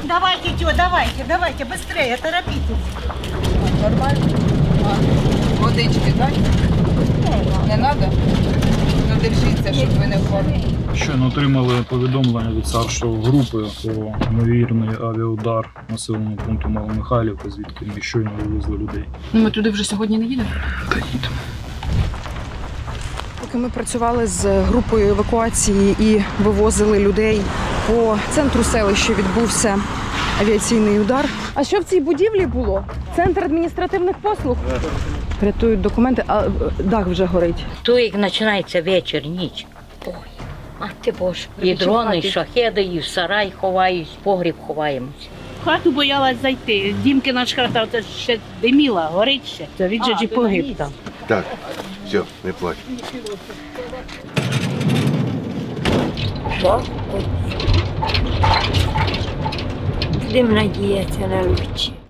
Давайте, тё, давайте, быстрее, торопитесь. Нормально? Водички, так? Не треба? Ну, держіться, щоб ви не впали. Щойно отримали повідомлення від старшого групи про ймовірний авіаудар населеного пункту Маломихайлівка, звідки ми щойно вивезли людей. Ну, ми туди вже сьогодні не їдемо. Та їдемо. Поки ми працювали з групою евакуації і вивозили людей по центру селища, відбувся авіаційний удар. А що в цій будівлі було? Центр адміністративних послуг? Рятують документи, а дах вже горить. То як починається вечір, ніч. Ой, мати Боже. І дрони, і шахеди, і в сарай ховаюсь, в погріб ховаємось. В хату боялась зайти. Дімки наш хата це ще диміла, горить ще. Це він же ж і погиб там. Так, все, не плач. Будемо надіятися на лучше.